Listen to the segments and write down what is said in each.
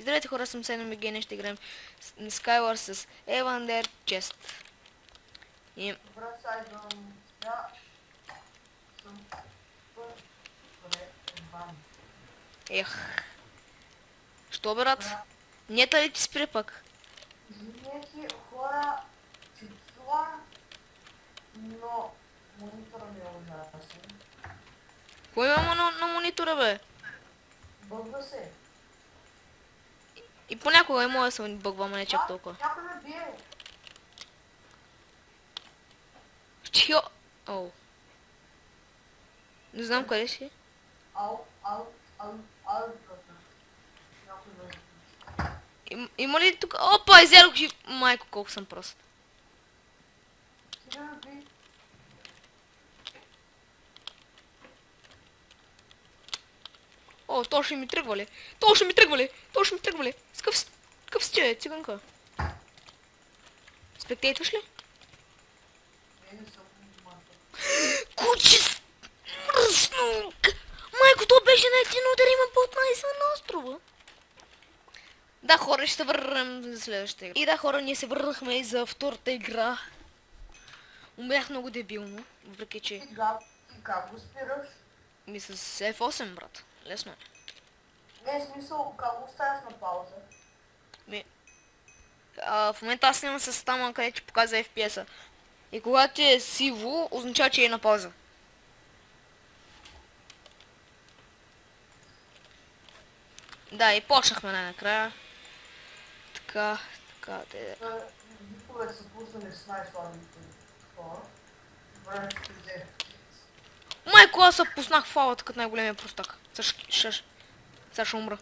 Здравейте хора, съм Сайно Мегене, ще играем Skywars с Evander Chest. И... Добре, Сайдо, сега съм Бан. Ех. Що брат? Нета ли ти спри пък? Извинете хора, че псувам, но монитора ми е ужасен. Кой има на монитора бе? Бъгва се. И понякога и моя се бъгва, ама не чак толкова. Някой ме бие. Чио! Оу. Не знам къде си. Ау. Някой ме Има ли тук? Опа, изядох жив... Майко, колко съм прост. Ти ме би. О, то ще ми тръгва ли? То ще ми тръгва ли? То ще ми тръгва ли? Скъв сте, циганка? Спектейтваш ли? Не съм внимателен. Куче мръснук! Майко, то беше на един удар, има по 15 на острова. Да, хора, ще се върнем за следващата игра. И да, хора, ние се върнахме и за втората игра. Умрях много дебилно, въпреки че... И как го спираш? Ми с F8, брат. Лесно е. Не, смисъл, как го оставяш на пауза? В момента аз снимам с тама, където ти показва FPS-а. И когато е сиво, означава, че е на пауза. Да, и почнахме най-накрая. Така, де. Викове са пуснали с най-слабите хора. Време ще взе. Майко, аз се пуснах фалата като най-големия простак. Сега ще умра.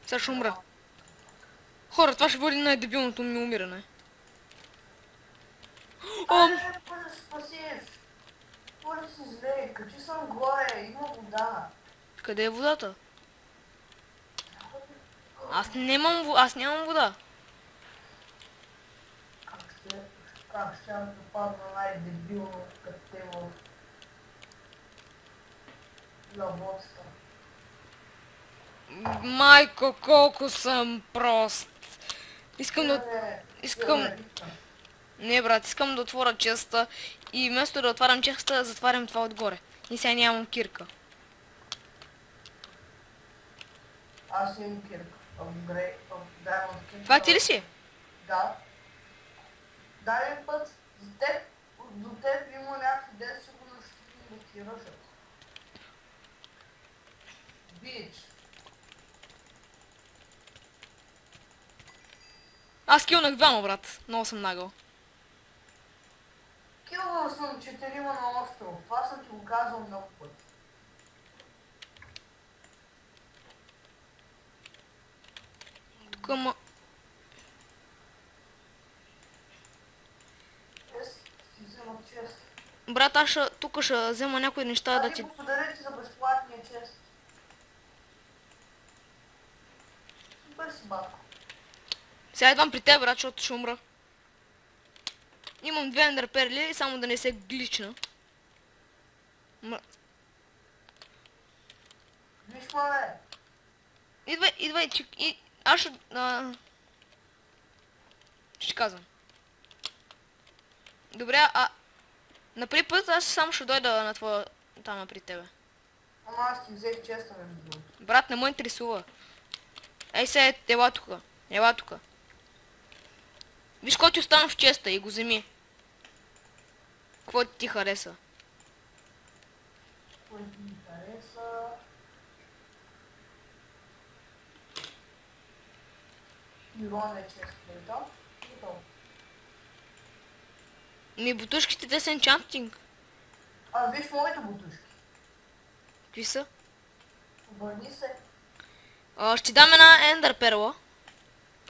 Сега ще умра. Хора, това ще бъде най-дебилното ми умиране. Айде, да се спасиш. Може да си зле, качи съм горе, има вода. Къде е водата? Аз нямам вода. Как ще да падна най-дебилно като те в заводства. Майко, колко съм прост. Искам... Не, брат, искам да отворя честа и вместо да отварям честа, затварям това отгоре. И сега нямам кирка. Аз имам кирка. Diamond King. Това ти ли си? Да. Даден път до теб има някакви 10 секунди, ще да ти ръжат. Бич. Аз килнах двама, брат. Много съм нагъл. Килвал съм 4 на остров. Това съм ти го казал много пъти. Тук ма... Си вземат чест. Брат, аз тук ще взема някои неща да ти... Благодаря за безплатния чест. Супер си, батко. Сега идвам при теб, брат, защото ще умра. Имам 2 ендерперли, само да не се глична. Виж, мале. Идвай, аз ще... Ще казвам. Добре, на първи път аз само ще дойда на твоя... Там при тебе. Ама аз ти взех честа между другото. Брат, не ме интересува. Ей се, ела тука. Ела тука. Виж кой ти остана в честа и го вземи. Какво ти хареса? Кой ти хареса? Ирон е чест, да? Ми бутушките те са енчантинг. Виж моите бутушки. Какви са? Обърни се. Ще дам една ендър перла.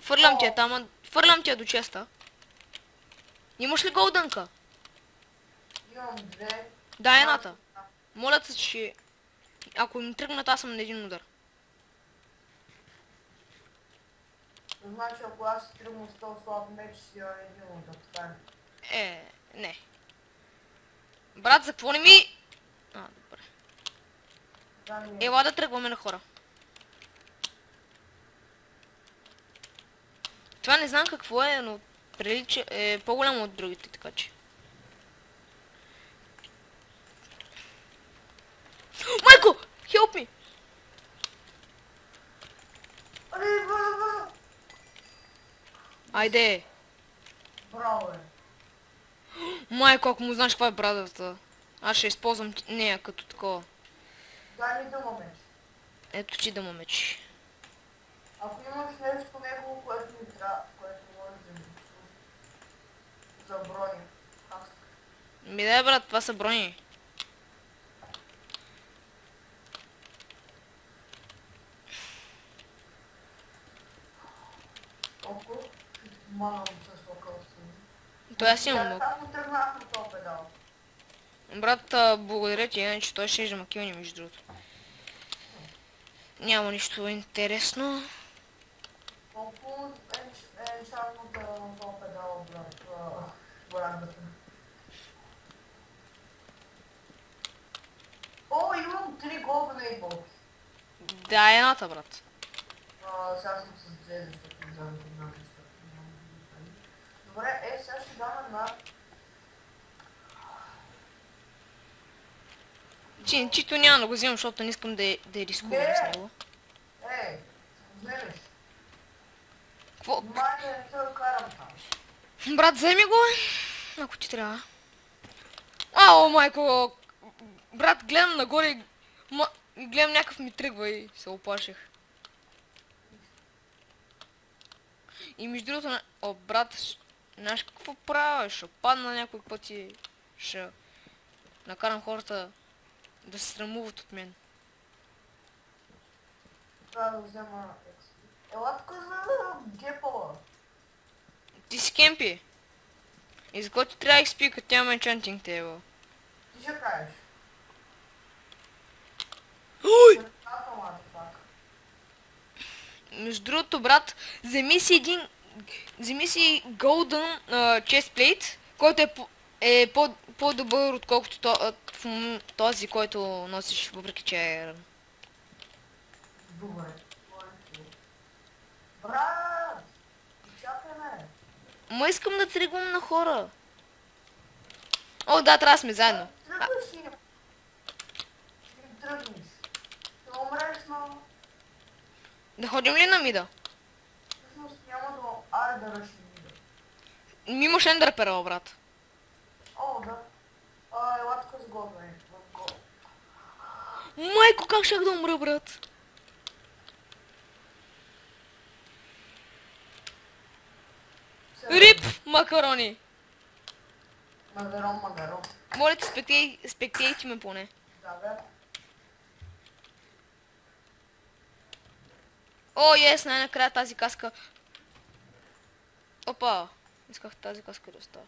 Фърлям ти я там, фърлям ти я до честа. Имаш ли голдънка? Имам 2. Дай едната. Моля се, че... Ако им тръгнат, аз съм на един удар. Значи ако аз си тръгна с този слаб меч, си я един удар, така е. Не. Брат, за какво не ми... А, добре. Да, не. Ела да тръгваме на хора. Това не знам какво е, но прилича е по-голямо от другите, така че. Майко! Help me! Али, бързо! Айде! Браво, е. Майко, ако му знаеш каква е брадата. Аз ще използвам нея като такова. Дай ми дъма меч. Ето ти да му меч. Ако имаш нещо по него, което ми трябва, което може да ми служи. За брони. Аз. Ми дай, брат, това са брони. Толкова ще ти помагам с локалството. Той аз имам лук. Аз му тръгнах на този педал. Брат, благодаря ти, иначе той ще ежа килни между другото. Няма нищо интересно. Колко е шарната на този педал, брат, брадата? О, имам 3 голден ейболки. Да, едната, брат. Сега съм с 2, защото не знам една нещо. Добре, сега ще дам една. Чито няма да го вземам, защото не искам да я рискувам с него. Ей, вземеш. Какво? Внимание, не се карам там. Брат, вземи го, ако ти трябва. Ау, майко! Брат, гледам нагоре и гледам някакъв ми тръгва и се оплаших. И между другото, о, брат, знаеш какво правя? Ще падна някой път и ще накарам хората да се срамуват от мен. Трябва да взема XP. Ела тук за гепала. Ти си кемпи. И за който трябва XP, като тя енчантинг тейбъл. Ти ще кажеш. Ой! Пак. Между другото, брат, вземи си Golden Chestplate, който е по-добър отколкото този, който носиш, въпреки че е ран. Добре. Брат! Чакай ме! Ма искам да тръгвам на хора. О, да, трябва да сме заедно. Тръгваш и... Ще тръгнеш. Ще умреш, но... Да ходим ли на мида? Всъщност няма да... Айде да ръшим мида. Ми имаш ендър перъл, брат. О, да. Ела тук с годване. В гол. Майко, как щях да умра, брат? Рип, макарони! Магарон. Моля те, спектейте ме поне. Да, бе. О, ес, най-накрая тази каска. Опа, исках тази каска да остава.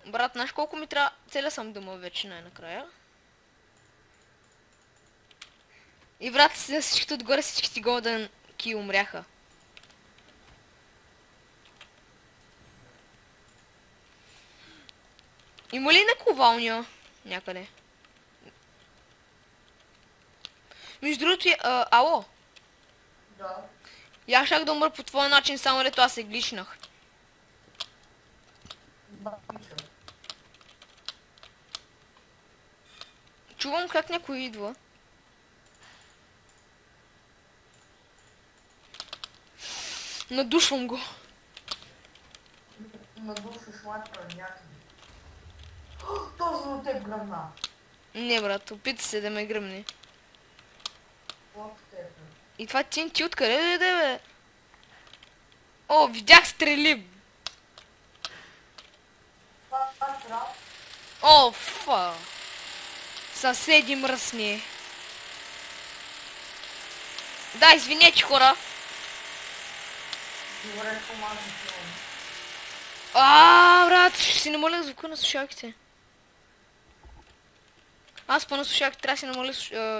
Брат, знаеш колко ми трябва? Целя съм дъма вече най-накрая. И брат, за всичките отгоре, всичките голден ки умряха. Има ли наковалня някъде? Между другото, ало. Да. И аз щях да умра по твой начин, само дето аз се гличнах. Бапича. Чувам как някой идва. Надушвам го. Надушваш майка някъде. Този от теб гръмна. Не, брат, опита се да ме гръмне. От теб. И това ти откъде да иде, бе? О, видях стрели. Това трябва. О, фа. Съседи мръсни. Да, извинете, хора. Добре, помагам ти. Брат, ще си намаля звука на слушалките. Аз по на слушалките трябва да си намаля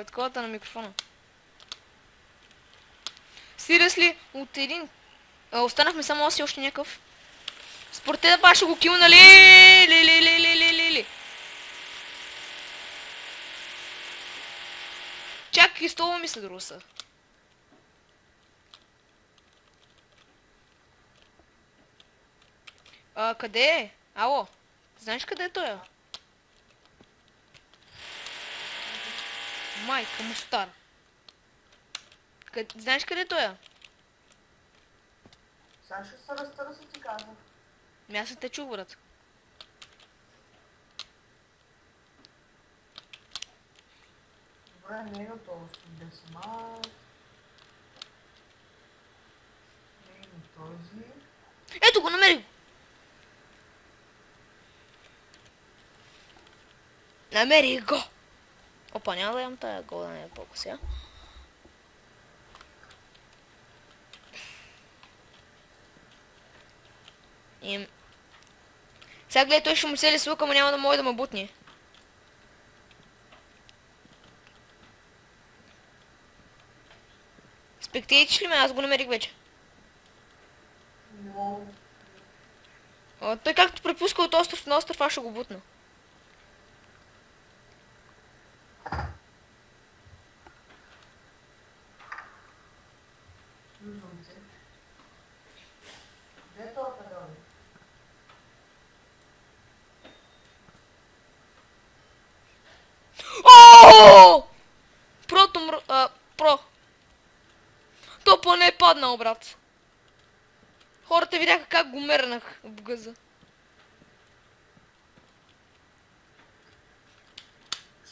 таковата на микрофона. Seriously, от един... останахме само аз и още някакъв. Според те да па ще го килна ли? Чакай, с това ми се друса. Къде е? Ало? Знаеш къде е той? Майка му стара. Знаеш къде е той? Сега ще се разтърса, ти казах. Аз не те чух, брат. Добре, не е готово. Десимал. Не е този. Ето го, намерих! Намерих го! Опа, няма да имам тая гола, не е толкова сега. Сега гледай, той ще му цели с лука, но няма да може да ме бутне. Спектейтиш ли ме? Аз го намерих вече. Не мога. Той както препуска от остров на остров, аз ще го бутна. Виждам се. Где е това педал? Ооо! Про. То поне е паднал, брат. Хората видяха как го мернах в гъза.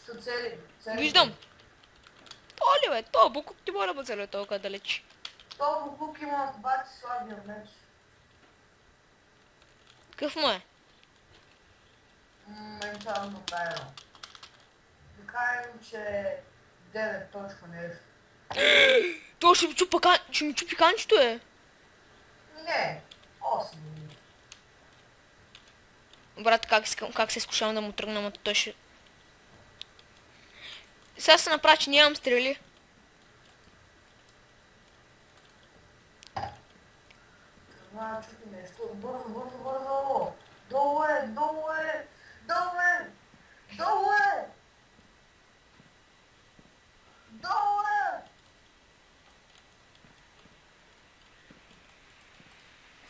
Що цели? Виждам. То ли бе? То буклук ти може да бъде толкова далеч. То буклук има бати слабия меч. Какъв му е? Ментално тайна. Да кажем, че 9 точка нещо. То ще ми чупи канчето е. Не, 8. Брат, как се изкушавам да му тръгна, но той ще... Сега се направи, че нямам стрели. Това чупи нещо. Бързо, бързо, бързо! Долу е, долу е! Долу е! Долу е! Долу е!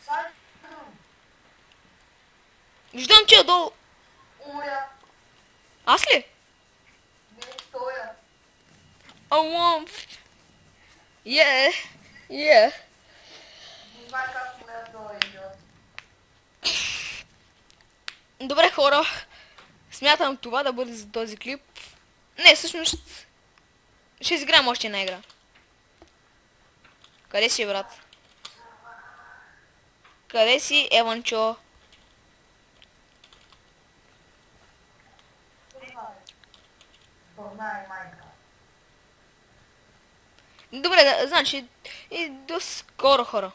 Сайдъм! Виждам, че е долу. Умря! Аз ли? Не, стоя! Yeah. Не знае как умря този идиот. Добре, хора. Смятам това да бъде за този клип. Не, всъщност... Ще изиграем още една игра. Къде си, брат? Къде си, Еванчо? Бърна и майка. Добре, значи... И до скоро, хора.